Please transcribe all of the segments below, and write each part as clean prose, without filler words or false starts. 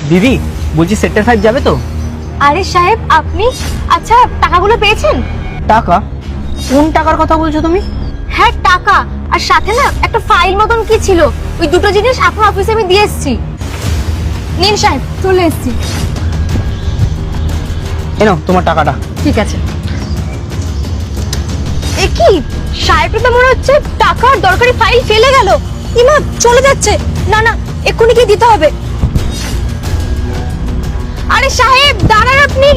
দিদি বলছি সেক্টর 5 যাবে তো? আরে সাহেব আপনি, আচ্ছা টাকাগুলো পেয়েছেন? টাকা? কোন টাকার কথা বলছো তুমি? হ্যাঁ টাকা, আর সাথে না একটা ফাইল মতন কি ছিল, ওই দুটো জিনিস আপনার অফিসে আমি দিয়ে এসেছি। নিন সাহেব, চলে এসেছি। নাও তোমার টাকাটা। ঠিক আছে। এ কি সাহেব, তো মনে হচ্ছে টাকার দরকারি ফাইল ফেলে গেল। ইমা চলে যাচ্ছে। না না, এক্ষুনি কি দিতে হবে। আরে সাহেব দাঁড়ান আপনি।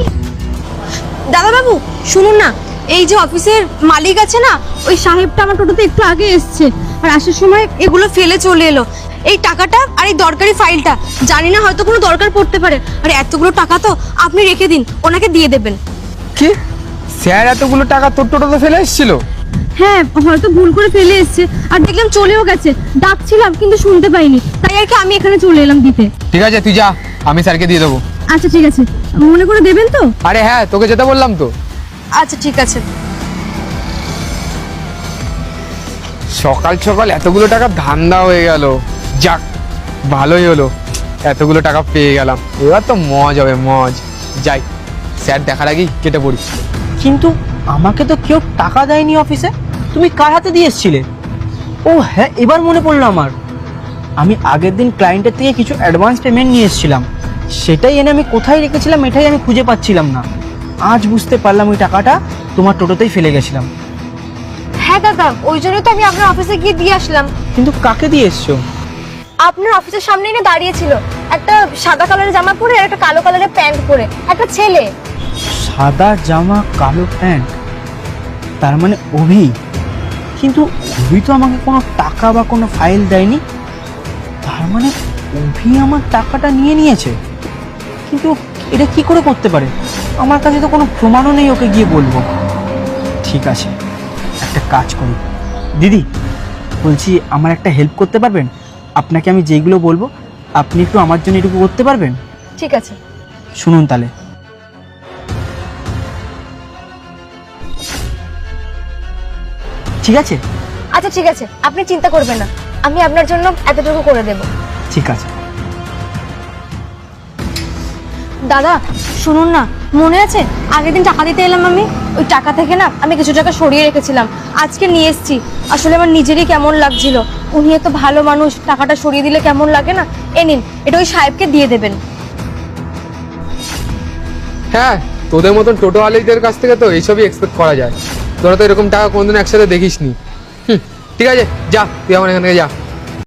দাদা বাবু শুনুন না, এই যে অফিসের মালিক আছে না, ওই সাহেবটা আমার টোটোতে একটু আগে এসছে, আর আসার সময় এগুলো ফেলে চলে এলো। এই টাকাটা আর এই দরকারি ফাইলটা, জানি না হয়তো কোনো দরকার পড়তে পারে, আর এতগুলো টাকা তো আপনি রেখে দিন, ওনাকে দিয়ে দেবেন। কি স্যার এতগুলো টাকা তোর টোটোতে ফেলে এসেছিল? হ্যাঁ হয়তো ভুল করে ফেলে এসছে, আর দেখলাম চলেও গেছে। ডাকছিলাম কিন্তু শুনতে পাইনি, তাই আর কি আমি এখানে চলে এলাম দিতে। ঠিক আছে তুই যা, আমি স্যারকে দিয়ে দেবো। আচ্ছা ঠিক আছে, মনে করে দেবেন তো? আরে হ্যাঁ, তোকে যেতে বললাম তো। আচ্ছা ঠিক আছে। সকাল সকাল এতগুলো টাকা ধান্দা হয়ে গেল। যাক ভালোই হলো, এতগুলো টাকা পেয়ে গেলাম। এবার তো মজ হবে, মজ। যাই, স্যার দেখার আগেই কেটে পড়ি। কিন্তু আমাকে তো কেউ টাকা দেয়নি অফিসে। তুমি কার হাতে দিয়ে এসেছিলে? ও হ্যাঁ, এবার মনে পড়লো আমার। আমি আগের দিন ক্লায়েন্টের থেকে কিছু অ্যাডভান্স পেমেন্ট নিয়ে এসেছিলাম, সেটাই এনে আমি কোথায় রেখেছিলাম এটাই আমি খুঁজে পাচ্ছিলাম না। আজ বুঝতে পারলাম ওই টাকাটা তোমার টোটোতেই ফেলে গেছিলাম। হ্যাঁ দাদা, ওই জন্য তো আমি আপনার অফিসে গিয়ে দিয়ে আসলাম। কিন্তু কাকে দিয়ে এসছো? আপনার অফিসের সামনে এনে দাঁড়িয়েছিল একটা সাদা কালারের জামা পরে আর একটা কালো কালারের প্যান্ট পরে একটা ছেলে। সাদা জামা কালো প্যান্ট, তার মানে অভি। কিন্তু অভি তো আমাকে কোনো টাকা বা কোনো ফাইল দেয়নি, তার মানে অভি আমার টাকাটা নিয়ে নিয়েছে। কিন্তু এটা কি করে করতে পারে? আমার কাছে তো কোনো প্রমাণও নেই ওকে গিয়ে বলবো। ঠিক আছে, একটা কাজ করি। দিদি বলছি, আমার একটা হেল্প করতে পারবেন? আপনাকে আমি যেইগুলো বলবো আপনি একটু আমার জন্য এটুকু করতে পারবেন? ঠিক আছে। শুনুন তাহলে। ঠিক আছে? আচ্ছা ঠিক আছে, আপনি চিন্তা করবেন না, আমি আপনার জন্য এতটুকু করে দেব। ঠিক আছে। দাদা শুনুন না, মনে আছে আগের দিন টাকা দিতে এলাম আমি, ওই টাকা থেকে না আমি কিছু টাকা সরিয়ে রেখেছিলাম, আজকে নিয়ে এসেছি। আসলে আমার নিজেরই কেমন লাগছিল, উনি এত ভালো মানুষ, টাকাটা সরিয়ে দিলে কেমন লাগে না। এ নিন, এটা ওই সাহেবকে দিয়ে দেবেন। হ্যাঁ, তোদের মতন টোটো আলিকদের কাছ থেকে তো এইসবই এক্সপেক্ট করা যায়। তোরা তো এরকম টাকা কোনদিন একসাথে দেখিসনি। ঠিক আছে, যা তুই আমার এখান থেকে যা।